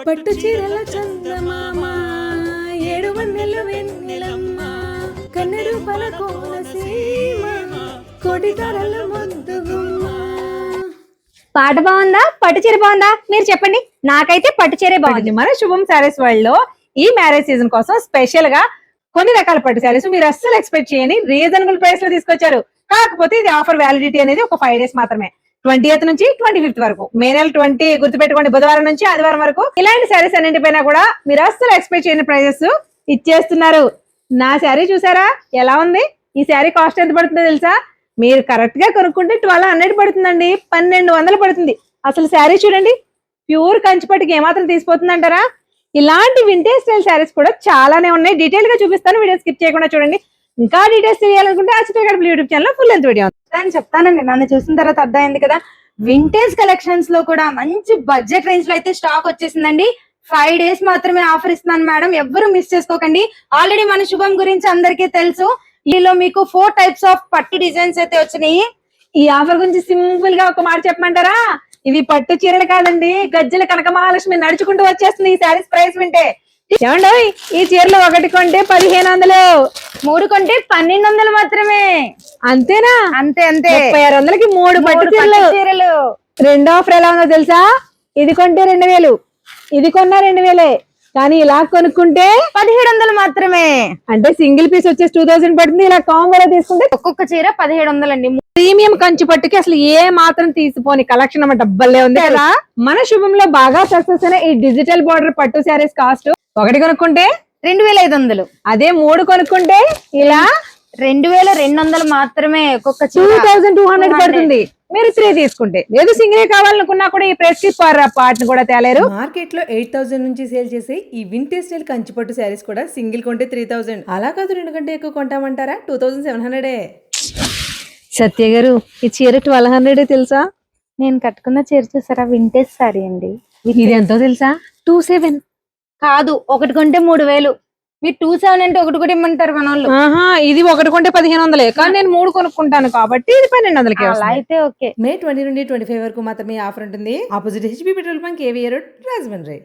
పట్టు చీరల చందమామ ఏడు వన్నెల వెన్నెలమ్మ కన్నెరు పల కోనసీమ కోటి తరల ముద్దుగుమ్మ. పాట బాగుందా పట్టు చీర బాగుందా మీరు చెప్పండి. నాకైతే పట్టు చీరే బాగుంది. మన శుభం శారీస్ వరల్డ్ లో ఈ మ్యారేజ్ సీజన్ కోసం స్పెషల్ గా కొన్ని రకాల పట్టు శారీస్ మీరు అస్సలు ఎక్స్పెక్ట్ చేయని రీజనబుల్ ప్రైస్ లో తీసుకొచ్చారు. కాకపోతే ఇది ఆఫర్ వ్యాలిడిటీ అనేది ఒక 5 days మాత్రమే. 20th నుంచి 25th వరకు, మే నెల 20 గుర్తుపెట్టుకోండి, బుధవారం నుంచి ఆదివారం వరకు ఇలాంటి శారీస్ అన్నింటిపైన కూడా మీరు అస్సలు ఎక్స్పెక్ట్ చేయని ప్రైజెస్ ఇచ్చేస్తున్నారు. నా శారీ చూసారా ఎలా ఉంది? ఈ శారీ కాస్ట్ ఎంత పడుతుందో తెలుసా? మీరు కరెక్ట్ గా కొనుక్కుంటే 1200 పడుతుందండి, 1200 పడుతుంది. అసలు శారీ చూడండి, ప్యూర్ కంచిపట్టుకి ఏమాత్రం తీసిపోతుంది అంటారా? ఇలాంటి వింటేజ్ స్టైల్ శారీస్ కూడా చాలానే ఉన్నాయి. డీటెయిల్ గా చూపిస్తాను, వీడియో స్కిప్ చేయకుండా చూడండి. ఇంకా డీటెయిల్స్ తెలియాలనుకుంటే అచిత YouTube channel full length video అని చెప్తానండి. నన్ను చూసిన తర్వాత అర్థమైంది కదా, వింటేజ్ కలెక్షన్స్ లో కూడా మంచి బడ్జెట్ రేంజ్ లో అయితే స్టాక్ వచ్చేసిందండి. 5 days మాత్రమే ఆఫర్ ఇస్తున్నాను మేడం, ఎవ్వరు మిస్ చేసుకోకండి. ఆల్రెడీ మన శుభం గురించి అందరికీ తెలుసు. ఈలో మీకు 4 types ఆఫ్ పట్టు డిజైన్స్ అయితే వచ్చినాయి. ఈ ఆఫర్ గురించి సింపుల్ గా ఒక మాట చెప్పమంటారా? ఇవి పట్టు చీరలు కాదండి, గజ్జల కనక మహాలక్ష్మి నడుచుకుంటూ వచ్చేస్తుంది ఈ శారీస్ ప్రైస్ వింటే. ఏమండో, ఈ చీరలు ఒకటి కొంటే 1500, 3 కొంటే 1200 మాత్రమే. అంతేనా? అంతే అంతే. 3600కి 3 పట్టు చీరలు. రెండో ఆఫర్ ఎలా ఉందో తెలుసా? ఇది కొంటే 2000, ఇది కొన్నా 2000, కానీ ఇలా కొనుక్కుంటే 1700 మాత్రమే. అంటే సింగిల్ పీస్ వచ్చేసి 2000 పడుతుంది. ఇలా కాంబోలో తీసుకుంటే ఒక్కొక్క చీర 1700 అండి. ప్రీమియం కంచి పట్టుకి అసలు ఏ మాత్రం తీసిపోని కలెక్షన్ అమ్మ, డబ్బల్లే ఉంది కదా. మన శుభంలో బాగా సక్సెస్ అయిన ఈ డిజిటల్ బార్డర్ పట్టు శారీస్ కాస్ట్ ఒకటి కొనుక్కుంటే 2500, అదే 3 కొనుక్కుంటే ఇలా 2200 మాత్రమే. ఒక్కొక్క 2200 పడుతుంది. మీరు 3 తీసుకుంటే, లేదు సింగిల్ కావాలనుకున్నా కూడా ఈ ప్రెస్ కి పార్ట్ కూడా తేలేరు. మార్కెట్ లో 8000 నుంచి సేల్ చేసే ఈ వింటేజ్ స్టైల్ కంచిపట్టు శారీస్ కూడా సింగిల్ కొంటే 3000, అలా కాదు 2 కంటే ఎక్కువ కొంటామంటారా 2700. సత్య గారు, ఈ చీర 1200 తెలుసా? నేను కట్టుకున్న చీర చూసారా, వింటేజ్ సారీ అండి. ఇది ఎంతో తెలుసా? 27 కాదు, ఒకటి కొంటే 3000. మీరు 27 అంటే ఒకటి కూడా ఇమ్మంటారు మన వాళ్ళు. ఇది ఒకటి కొంటే 1500, కానీ నేను 3 కొనుక్కుంటాను కాబట్టి ఇది 1200. అలా అయితే ఓకే. మే 20 నుండి 25 వరకు మాత్రమే ఆఫర్ ఉంటుంది. Opposite HP petrol bunk, ఏవియర్ road, Rajahmundry.